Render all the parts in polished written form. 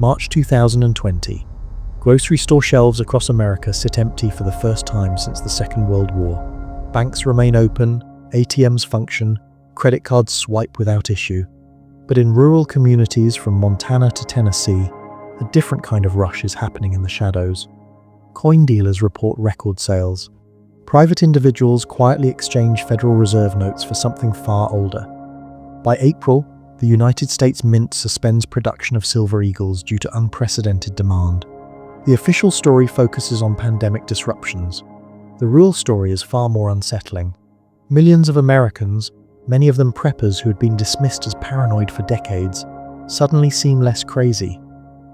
March 2020. Grocery store shelves across America sit empty for the first time since the Second World War. Banks remain open, ATMs function, credit cards swipe without issue. But in rural communities from Montana to Tennessee, a different kind of rush is happening in the shadows. Coin dealers report record sales. Private individuals quietly exchange Federal Reserve notes for something far older. By April, the United States Mint suspends production of silver eagles due to unprecedented demand. The official story focuses on pandemic disruptions. The real story is far more unsettling. Millions of Americans, many of them preppers who had been dismissed as paranoid for decades, suddenly seem less crazy.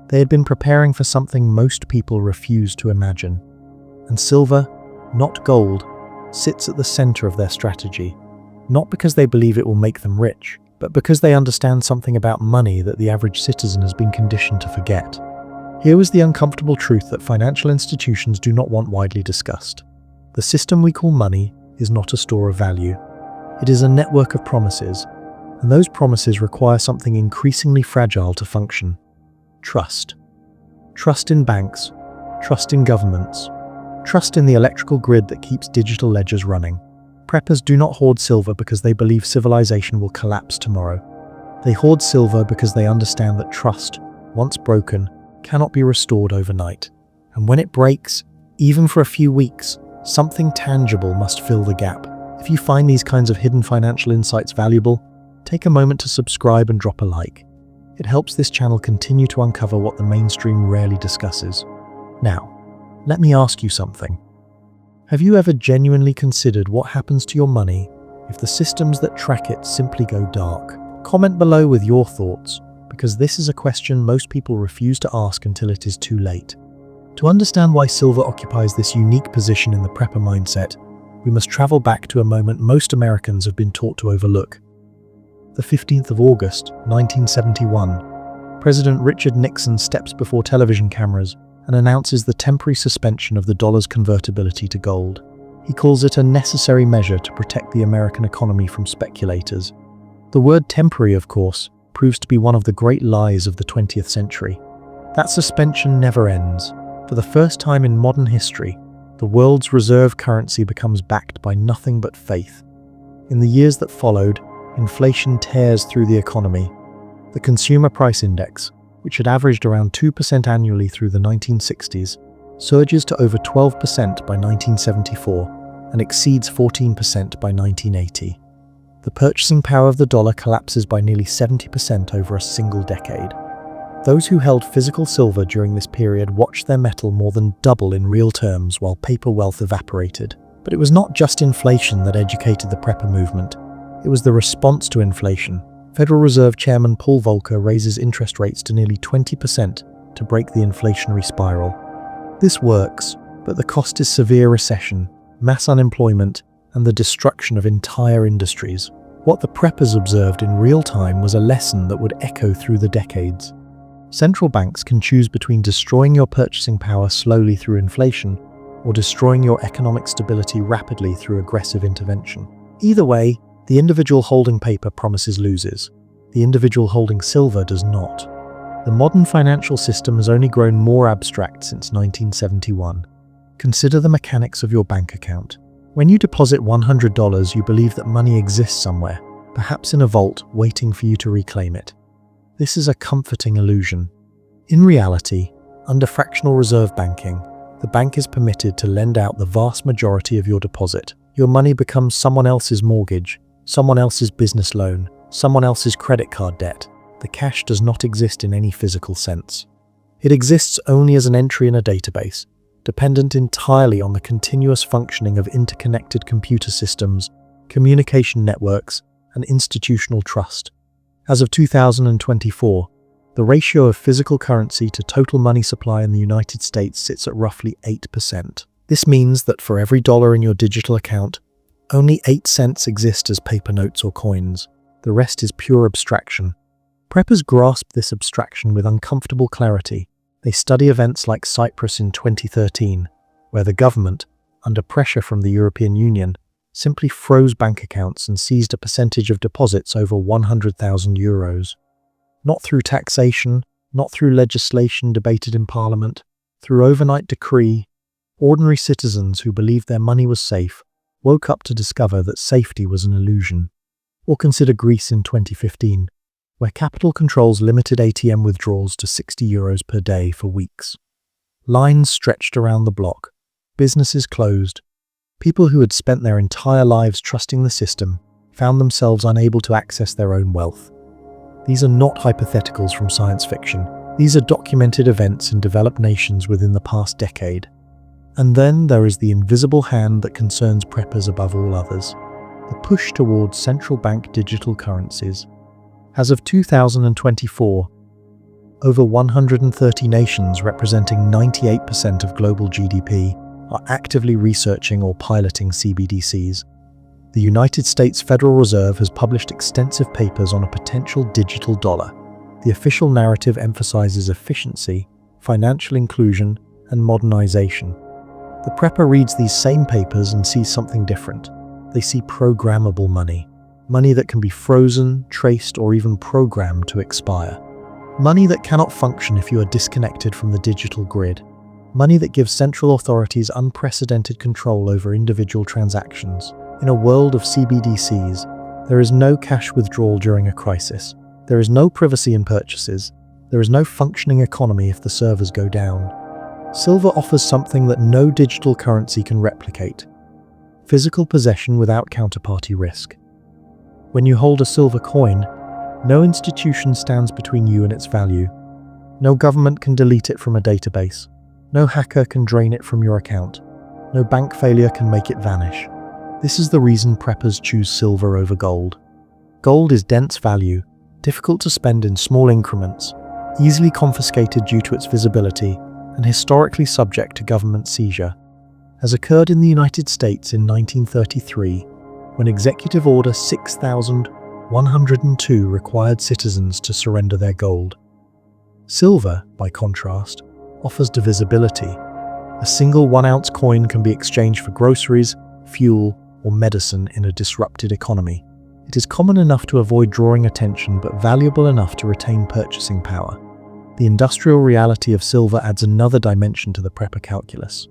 They had been preparing for something most people refuse to imagine. And silver, not gold, sits at the center of their strategy. Not because they believe it will make them rich, but because they understand something about money that the average citizen has been conditioned to forget. Here was the uncomfortable truth that financial institutions do not want widely discussed. The system we call money is not a store of value. It is a network of promises, and those promises require something increasingly fragile to function. Trust. Trust in banks, trust in governments, trust in the electrical grid that keeps digital ledgers running. Preppers do not hoard silver because they believe civilization will collapse tomorrow. They hoard silver because they understand that trust, once broken, cannot be restored overnight. And when it breaks, even for a few weeks, something tangible must fill the gap. If you find these kinds of hidden financial insights valuable, take a moment to subscribe and drop a like. It helps this channel continue to uncover what the mainstream rarely discusses. Now, let me ask you something. Have you ever genuinely considered what happens to your money if the systems that track it simply go dark? Comment below with your thoughts, because this is a question most people refuse to ask until it is too late. To understand why silver occupies this unique position in the prepper mindset, we must travel back to a moment most Americans have been taught to overlook. The 15th of August, 1971, President Richard Nixon steps before television cameras and announces the temporary suspension of the dollar's convertibility to gold. He calls it a necessary measure to protect the American economy from speculators. The word temporary, of course, proves to be one of the great lies of the 20th century. That suspension never ends. For the first time in modern history, the world's reserve currency becomes backed by nothing but faith. In the years that followed, inflation tears through the economy. The Consumer Price Index, which had averaged around 2% annually through the 1960s, surges to over 12% by 1974 and exceeds 14% by 1980. The purchasing power of the dollar collapses by nearly 70% over a single decade. Those who held physical silver during this period watched their metal more than double in real terms while paper wealth evaporated. But it was not just inflation that educated the prepper movement. It was the response to inflation. Federal Reserve Chairman Paul Volcker raises interest rates to nearly 20% to break the inflationary spiral. This works, but the cost is severe recession, mass unemployment, and the destruction of entire industries. What the preppers observed in real time was a lesson that would echo through the decades. Central banks can choose between destroying your purchasing power slowly through inflation or destroying your economic stability rapidly through aggressive intervention. Either way, the individual holding paper promises loses. The individual holding silver does not. The modern financial system has only grown more abstract since 1971. Consider the mechanics of your bank account. When you deposit $100, you believe that money exists somewhere, perhaps in a vault, waiting for you to reclaim it. This is a comforting illusion. In reality, under fractional reserve banking, the bank is permitted to lend out the vast majority of your deposit. Your money becomes someone else's mortgage, someone else's business loan, someone else's credit card debt. The cash does not exist in any physical sense. It exists only as an entry in a database, dependent entirely on the continuous functioning of interconnected computer systems, communication networks, and institutional trust. As of 2024, the ratio of physical currency to total money supply in the United States sits at roughly 8%. This means that for every dollar in your digital account, only 8 cents exist as paper notes or coins. The rest is pure abstraction. Preppers grasp this abstraction with uncomfortable clarity. They study events like Cyprus in 2013, where the government, under pressure from the European Union, simply froze bank accounts and seized a percentage of deposits over €100,000. Not through taxation, not through legislation debated in Parliament, through overnight decree. Ordinary citizens who believed their money was safe woke up to discover that safety was an illusion. Or consider Greece in 2015, where capital controls limited ATM withdrawals to €60 per day for weeks. Lines stretched around the block, businesses closed. People who had spent their entire lives trusting the system found themselves unable to access their own wealth. These are not hypotheticals from science fiction. These are documented events in developed nations within the past decade. And then there is the invisible hand that concerns preppers above all others, the push towards central bank digital currencies. As of 2024, over 130 nations representing 98% of global GDP are actively researching or piloting CBDCs. The United States Federal Reserve has published extensive papers on a potential digital dollar. The official narrative emphasizes efficiency, financial inclusion, and modernization. The prepper reads these same papers and sees something different. They see programmable money, money that can be frozen, traced, or even programmed to expire. Money that cannot function if you are disconnected from the digital grid. Money that gives central authorities unprecedented control over individual transactions. In a world of CBDCs, there is no cash withdrawal during a crisis. There is no privacy in purchases. There is no functioning economy if the servers go down. Silver offers something that no digital currency can replicate: physical possession without counterparty risk. When you hold a silver coin, no institution stands between you and its value. No government can delete it from a database. No hacker can drain it from your account. No bank failure can make it vanish. This is the reason preppers choose silver over gold. Gold is dense value, difficult to spend in small increments, easily confiscated due to its visibility, and historically subject to government seizure, as occurred in the United States in 1933, when Executive Order 6102 required citizens to surrender their gold. Silver, by contrast, offers divisibility. A single 1-ounce coin can be exchanged for groceries, fuel, or medicine in a disrupted economy. It is common enough to avoid drawing attention but valuable enough to retain purchasing power. The industrial reality of silver adds another dimension to the prepper calculus.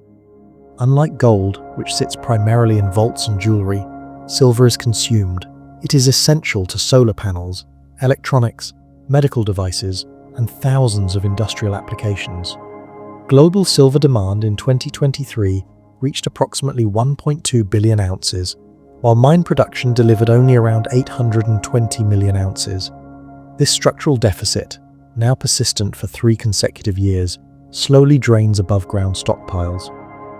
Unlike gold, which sits primarily in vaults and jewelry, silver is consumed. It is essential to solar panels, electronics, medical devices, and thousands of industrial applications. Global silver demand in 2023 reached approximately 1.2 billion ounces, while mine production delivered only around 820 million ounces. This structural deficit, now persistent for 3 consecutive years, slowly drains above-ground stockpiles.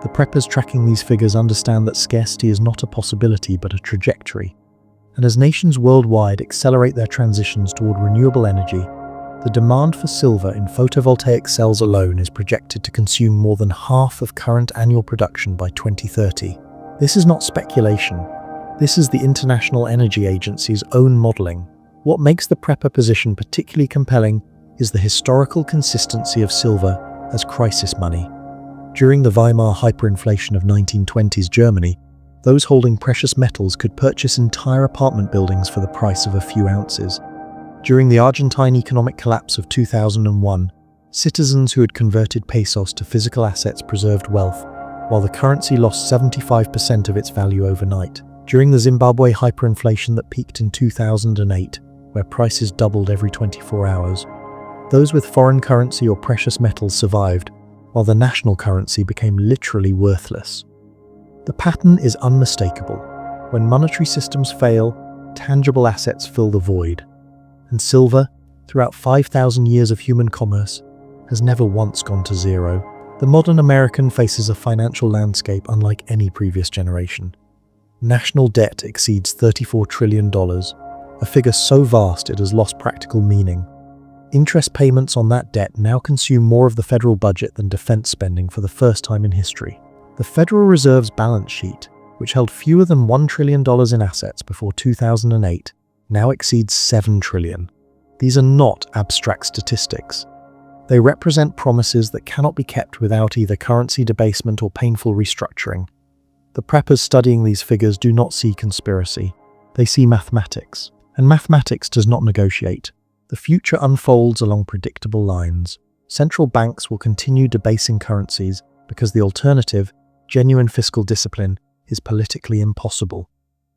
The preppers tracking these figures understand that scarcity is not a possibility but a trajectory. And as nations worldwide accelerate their transitions toward renewable energy, the demand for silver in photovoltaic cells alone is projected to consume more than half of current annual production by 2030. This is not speculation. This is the International Energy Agency's own modeling. What makes the prepper position particularly compelling is the historical consistency of silver as crisis money. During the Weimar hyperinflation of 1920s Germany, those holding precious metals could purchase entire apartment buildings for the price of a few ounces. During the Argentine economic collapse of 2001, citizens who had converted pesos to physical assets preserved wealth, while the currency lost 75% of its value overnight. During the Zimbabwe hyperinflation that peaked in 2008, where prices doubled every 24 hours, those with foreign currency or precious metals survived, while the national currency became literally worthless. The pattern is unmistakable. When monetary systems fail, tangible assets fill the void. And silver, throughout 5,000 years of human commerce, has never once gone to zero. The modern American faces a financial landscape unlike any previous generation. National debt exceeds $34 trillion, a figure so vast it has lost practical meaning. Interest payments on that debt now consume more of the federal budget than defense spending for the first time in history. The Federal Reserve's balance sheet, which held fewer than $1 trillion in assets before 2008, now exceeds $7 trillion. These are not abstract statistics. They represent promises that cannot be kept without either currency debasement or painful restructuring. The preppers studying these figures do not see conspiracy. They see mathematics. And mathematics does not negotiate. The future unfolds along predictable lines. Central banks will continue debasing currencies because the alternative, genuine fiscal discipline, is politically impossible.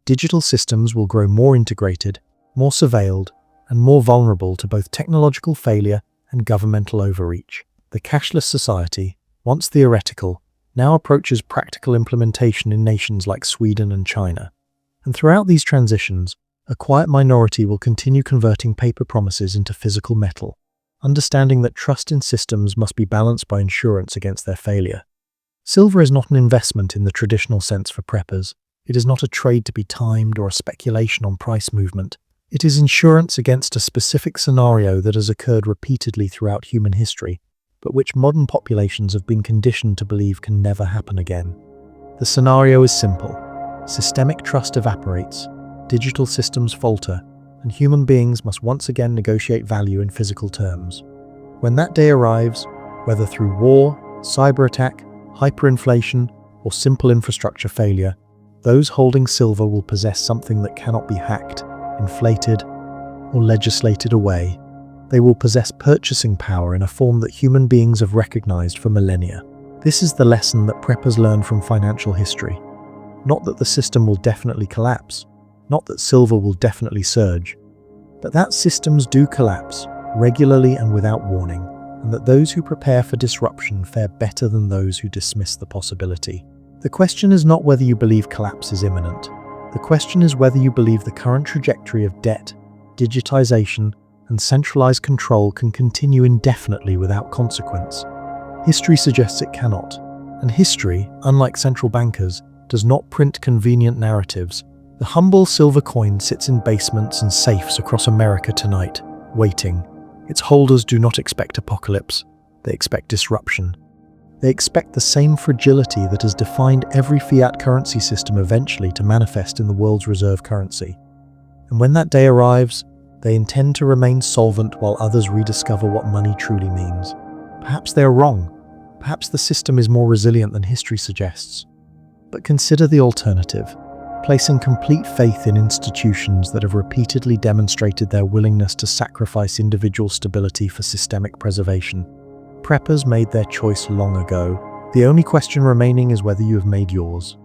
Digital systems will grow more integrated, more surveilled, and more vulnerable to both technological failure and governmental overreach. The cashless society, once theoretical, now approaches practical implementation in nations like Sweden and China. And throughout these transitions, a quiet minority will continue converting paper promises into physical metal, understanding that trust in systems must be balanced by insurance against their failure. Silver is not an investment in the traditional sense for preppers. It is not a trade to be timed or a speculation on price movement. It is insurance against a specific scenario that has occurred repeatedly throughout human history, but which modern populations have been conditioned to believe can never happen again. The scenario is simple. Systemic trust evaporates, digital systems falter, and human beings must once again negotiate value in physical terms. When that day arrives, whether through war, cyber attack, hyperinflation, or simple infrastructure failure, those holding silver will possess something that cannot be hacked, inflated, or legislated away. They will possess purchasing power in a form that human beings have recognized for millennia. This is the lesson that preppers learn from financial history. Not that the system will definitely collapse, not that silver will definitely surge, but that systems do collapse, regularly and without warning, and that those who prepare for disruption fare better than those who dismiss the possibility. The question is not whether you believe collapse is imminent. The question is whether you believe the current trajectory of debt, digitization, and centralized control can continue indefinitely without consequence. History suggests it cannot, and history, unlike central bankers, does not print convenient narratives. The humble silver coin sits in basements and safes across America tonight, waiting. Its holders do not expect apocalypse. They expect disruption. They expect the same fragility that has defined every fiat currency system eventually to manifest in the world's reserve currency. And when that day arrives, they intend to remain solvent while others rediscover what money truly means. Perhaps they are wrong. Perhaps the system is more resilient than history suggests. But consider the alternative, placing complete faith in institutions that have repeatedly demonstrated their willingness to sacrifice individual stability for systemic preservation. Preppers made their choice long ago. The only question remaining is whether you have made yours.